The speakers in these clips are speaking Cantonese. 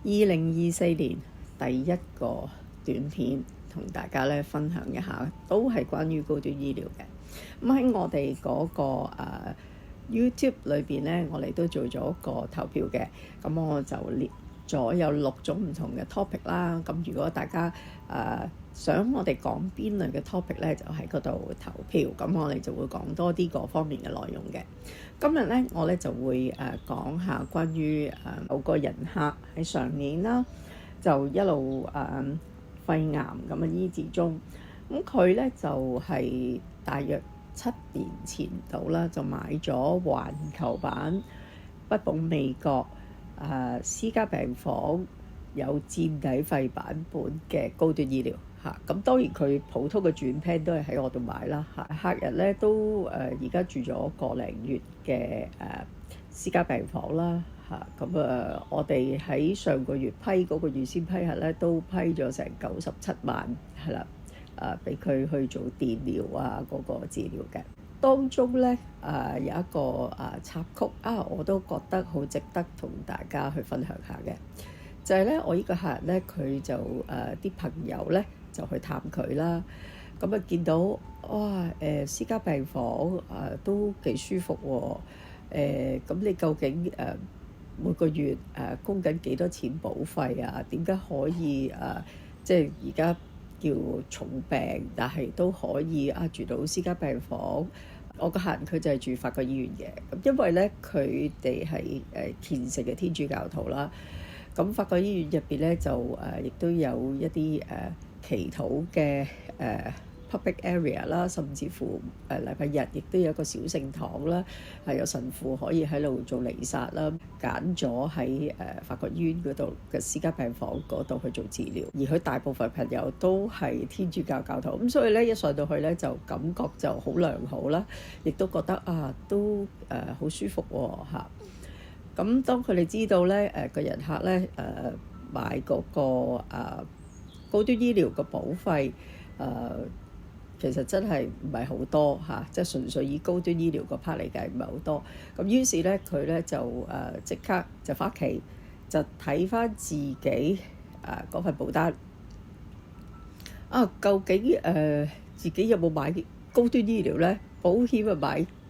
2024年第一個短片同大家咧分享一下，都係關於高端醫療嘅。咁喺我哋嗰個YouTube 裏邊咧，我哋都做咗個投票嘅。咁我就列咗有6種唔同嘅 topic 啦。咁如果大家想我哋講邊類嘅 topic咧，就喺嗰度投票。咁我哋就會講多啲嗰方面嘅內容嘅。今日咧，我咧就會講下關於某個人客喺上年啦，就一路肺癌咁嘅醫治中。咁佢咧就係大約7年前度啦，就買咗環球版不保美國私家病房有墊底肺版本嘅高端醫療嚇。咁當然佢普通嘅轉 plan 都係喺我度買啦嚇。客人咧都而家住咗個零月嘅私家病房啦嚇。咁我哋喺上個月批嗰個預先批核咧，都批咗成97萬係啦。俾佢去做電療嗰個治療嘅。當中咧有一個插曲我都覺得好值得同大家去分享下嘅，就係咧我呢個客人咧，佢就啲朋友咧就去探佢啦。咁見到哇私家病房都幾舒服喎。咁你究竟每個月供緊幾多錢保費啊？點解可以即係而家叫重病，但係都可以住到私家病房？我個客人佢就係住法國醫院嘅。咁因為咧佢哋係虔誠嘅天主教徒啦。咁法國醫院入邊咧就亦都有一啲祈禱嘅public area 啦，甚至乎禮拜日亦都有一個小聖堂啦，係有神父可以喺度做彌撒啦。揀咗喺法國醫院嗰度嘅私家病房嗰度去做治療，而佢大部分朋友都係天主教教徒，咁所以咧一上到去咧就感覺就好良好啦，亦都覺得都好舒服喎嚇。咁當佢哋知道咧個人客咧買嗰個高端醫療嘅保費其實真係唔係好多嚇，即係純粹以高端醫療個 part 嚟計唔係好多。咁於是咧佢咧就即刻就返屋企就睇返自己嗰份保單究竟自己有冇買高端醫療咧？保險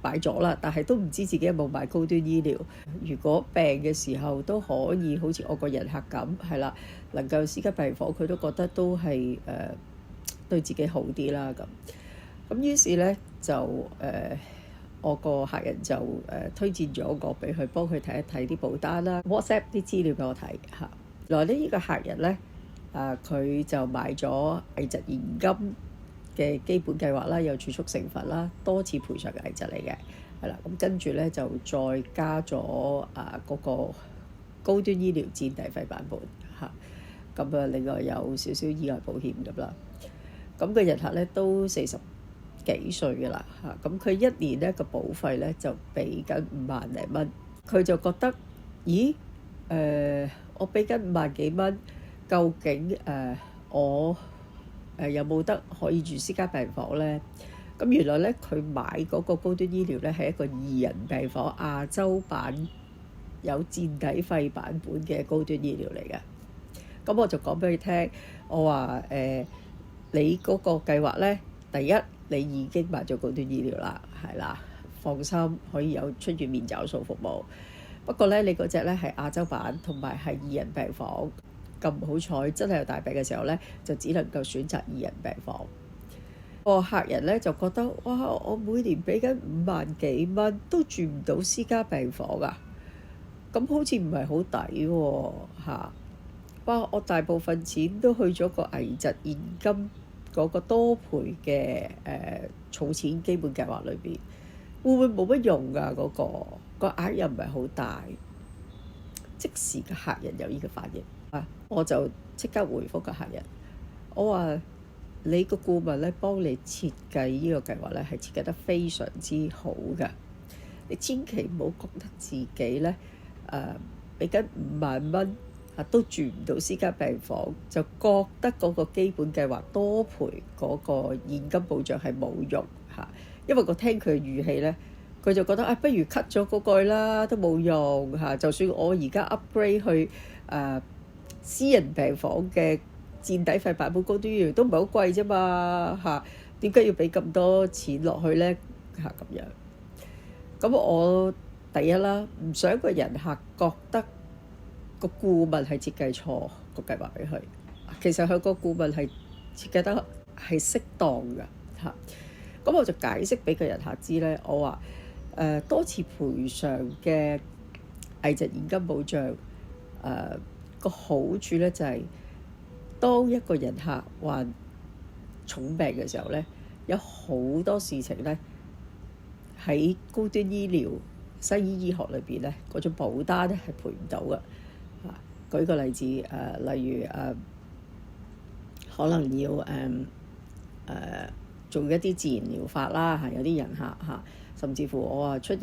買咗啦，但係都唔知自己有冇買高端醫療。如果病嘅時候都可以好似我個人客咁係啦，能夠私家病房佢都覺得都係對自己好啲啦咁於是咧就我個客人就推薦咗我俾佢幫佢睇一睇啲保單啦 ，WhatsApp 啲資料俾我睇嚇。原來呢個客人咧佢就買咗危疾現金嘅基本計劃啦，有儲蓄成分啦，多次賠償嘅危疾嚟嘅係啦。咁跟住咧就再加咗嗰個高端醫療墊底肺版本嚇。咁另外有少少意外保險咁啦。咁個人客咧都40幾歲㗎啦嚇。咁佢一年咧個保費咧就俾緊5萬零蚊。佢就覺得咦我俾緊5萬幾蚊，究竟我有冇得可以住私家病房咧？咁原來咧佢買嗰個高端醫療咧係一個2人病房亞洲版有墊底肺版本嘅高端醫療嚟嘅。咁我就講俾佢聽，我話你嗰個計劃咧，第一你已經買咗高端醫療啦，係啦，放心可以有出院免找數服務。不過咧你嗰隻咧係亞洲版，同埋係2人病房。咁唔好彩真係有大病嘅時候咧，就只能夠選擇2人病房。個客人咧就覺得哇，我每年俾緊5萬幾蚊都住唔到私家病房咁好似唔係好抵喎嚇。哇！我大部分錢都去咗個危疾現金嗰個多倍嘅儲錢基本計劃裏邊，會唔會冇乜用㗎？嗰個額又唔係好大。即時嘅客人有呢個反應我就即刻回覆個客人，我話你個顧問咧幫你設計呢個計劃咧係設計得非常之好㗎。你千祈唔好覺得自己咧俾緊5萬蚊都住唔到私家病房，就覺得嗰個基本計劃多賠嗰個現金保障係冇用嚇。因為我聽佢嘅語氣咧，佢就覺得不如 cut 咗嗰個啦，都冇用嚇。就算我而家 upgrade 去私人病房嘅墊底費版本高端醫療都唔係好貴啫嘛嚇，點解要俾咁多錢落去咧嚇咁樣？咁我第一啦，唔想個人客覺得個顧問係設計錯個計劃俾佢，其實佢個顧問係設計得係適當㗎嚇。咁我就解釋俾個人客知咧，我話多次賠償嘅危疾現金保障個好處咧就係，當一個人客患重病嘅時候咧，有好多事情咧喺高端醫療西醫醫學裏邊咧，嗰種保單咧係賠唔到嘅。舉個例子例如可能要做一啲自然療法啦，有啲人客甚至乎我話出入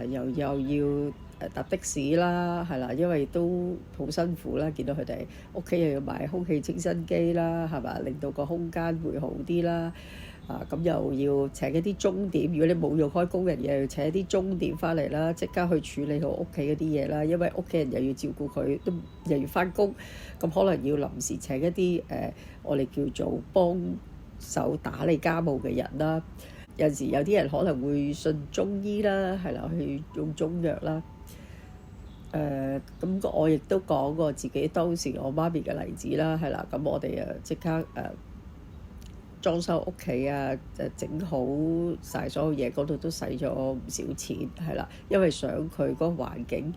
又要搭的士啦，係啦，因為都好辛苦啦，見到佢哋屋企又要買空氣清新機啦，係嘛，令到個空間會好啲啦。咁又要請一啲鐘點，如果你冇用開工人，又要請一啲鐘點翻嚟啦，即刻去處理好屋企嗰啲嘢啦。因為屋企人又要照顧佢，都又要翻工，咁可能要臨時請一啲我哋叫做幫手打理家務嘅人啦。有時有啲人可能會信中醫啦，係啦，去用中藥啦。咁我亦都講過自己當時我媽咪嘅例子啦，係啦，咁我哋即刻裝修屋企整好晒所有嘢，嗰度都使咗唔少錢，係啦，因為想佢嗰個環境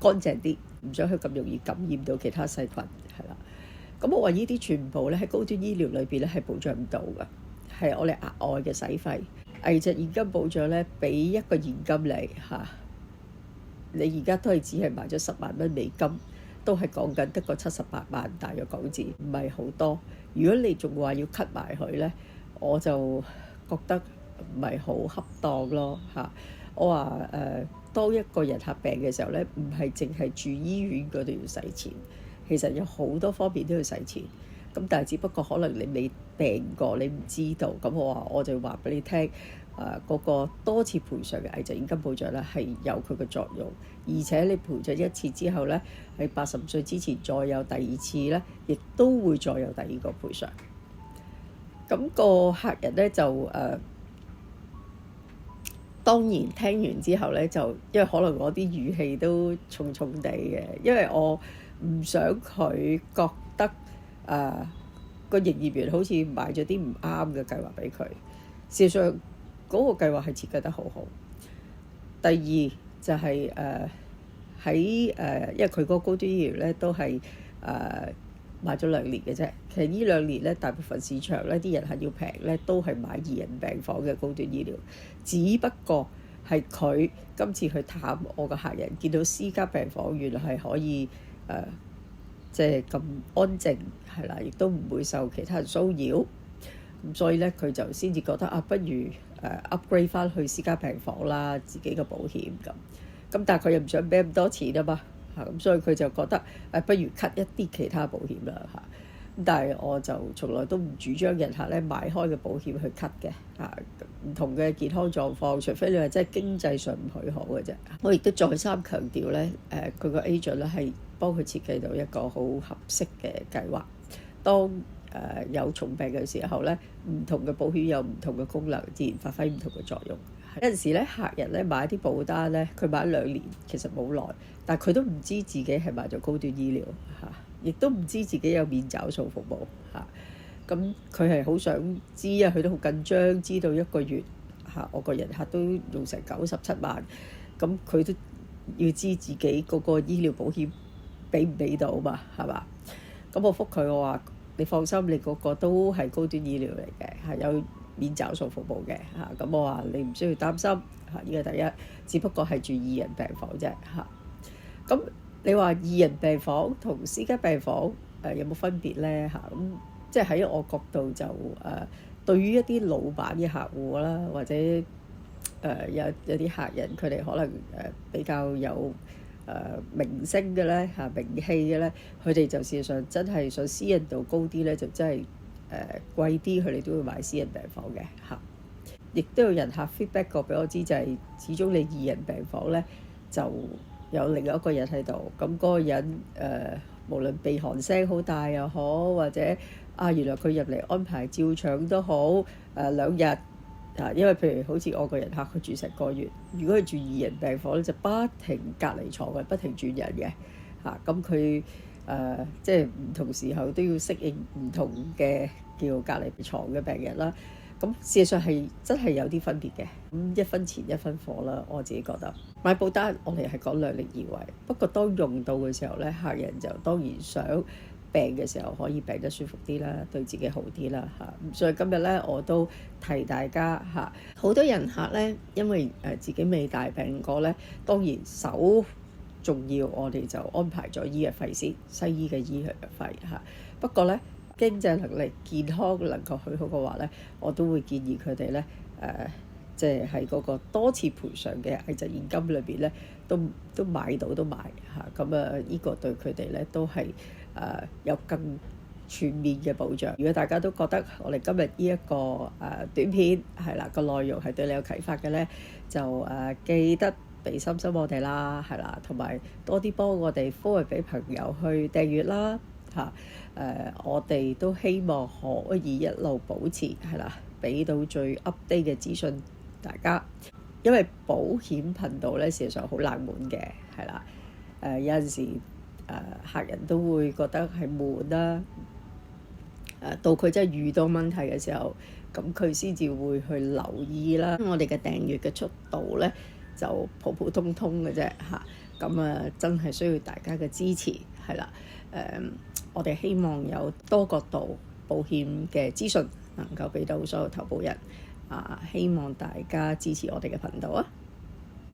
乾淨啲，唔想佢咁容易感染到其他細菌，係啦。咁我話呢啲全部咧喺高端醫療裏邊咧係保障唔到㗎，係我哋額外嘅使費。危疾現金保障咧，俾一個現金你你而家都係只係買咗10萬蚊美金，都係講緊得個78萬大約港紙，唔係好多。如果你仲話要 cut 埋佢咧，我就覺得唔係好恰當咯嚇。我話當一個人客病嘅時候咧，唔係淨係住醫院嗰度要使錢，其實有好多方面都要使錢。咁但係只不過可能你未病過，你唔知道。咁我就話俾你聽，嗰個多次賠償嘅危疾現金保障咧係有佢嘅作用，而且你賠咗一次之後咧，喺80歲之前再有第二次咧，亦都會再有第二個賠償。咁個客人咧就當然聽完之後咧，就因為可能我啲語氣都重重地嘅，因為我唔想佢覺得個營業員好似買咗啲唔啱嘅計劃俾佢。事實上嗰個計劃係設計得好好。第二就係喺因為佢嗰個高端醫療咧都係買咗2年嘅啫。其實呢2年咧，大部分市場咧啲人係要平咧，都係買2人病房嘅高端醫療。只不過係佢今次去探我個客人，見到私家病房原來係可以即係咁安靜，係啦，亦都唔會受其他人騷擾，咁所以咧佢就先至覺得不如upgrade 翻去私家病房啦，自己嘅保險咁。但係佢又唔想俾咁多錢啊嘛，咁所以佢就覺得不如 cut 一啲其他保險啦嚇。但係我就從來都唔主張人客咧買開嘅保險去 cut 嘅唔同嘅健康狀況，除非你話真係經濟上唔許可嘅啫。我亦都再三強調咧，佢個 agent 咧係幫佢設計到一個好合適嘅計劃。當有重病嘅時候咧，唔同嘅保險有唔同嘅功能，自然發揮唔同嘅作用。有陣時咧，客人咧買啲保單咧，佢買2年其實冇耐，但係佢都唔知自己係買咗高端醫療亦都唔知自己有免找數服務咁佢係好想知佢都好緊張，知道1個月我個人客都用成97萬，咁佢都要知自己嗰個醫療保險俾唔俾到嘛，係嘛？咁我覆佢，我話你放心，你嗰個都係高端醫療嚟嘅，係有免找數服務嘅咁我話你唔需要擔心呢個第一，只不過係住2人病房啫咁你話2人病房同私家病房有冇分別咧咁即係喺我角度就對於一啲老闆嘅客戶啦，或者有啲客人佢哋可能比較有明星嘅咧名氣嘅咧，佢哋就事實上真係想私人度高啲咧，就真係貴啲，佢哋都會買私人病房嘅亦都有人客 feedback 過俾我知，就係始終你2人病房咧就有另外一個人喺度，咁嗰個人無論鼻鼾聲好大又好，或者原來佢入嚟安排照腸都好，2日因為譬如好似我個人客，佢住成個月，如果佢住2人病房咧，就不停隔離床嘅，不停轉人嘅咁佢即係唔同時候都要適應唔同嘅叫隔離床嘅病人啦。咁事實上係真係有啲分別嘅，咁一分錢一分貨啦。我自己覺得買保單我哋係講量力而為，不過當用到嘅時候咧，客人就當然想病嘅時候可以病得舒服啲啦，對自己好啲啦所以今日咧我都提大家好多人客咧，因為自己未大病過咧，當然首重要我哋就安排咗醫藥費先，西醫嘅醫藥費不過咧，經濟能力、健康能夠許可嘅話咧，我都會建議佢哋咧即係喺嗰個多次賠償嘅危疾現金裏邊咧，都買到都買咁呢個對佢哋咧都係有更全面嘅保障。如果大家都覺得我哋今日呢一個短片係啦個內容係對你有啟發嘅咧，就記得俾心心我哋啦，係啦，同埋多啲幫我哋 forward 俾朋友去訂閱啦我哋都希望可以一路保持係啦，俾到最 update 嘅資訊大家。因為保險頻道咧，事實上好冷門嘅係啦，有陣時客人都會覺得係悶啦，到佢真係遇到問題嘅時候，咁佢先至會去留意啦。我哋嘅訂閱嘅速度咧就普普通通嘅啫咁真係需要大家嘅支持係啦。我哋希望有多角度保險嘅資訊能夠俾到所有投保人希望大家支持我哋嘅頻道啊！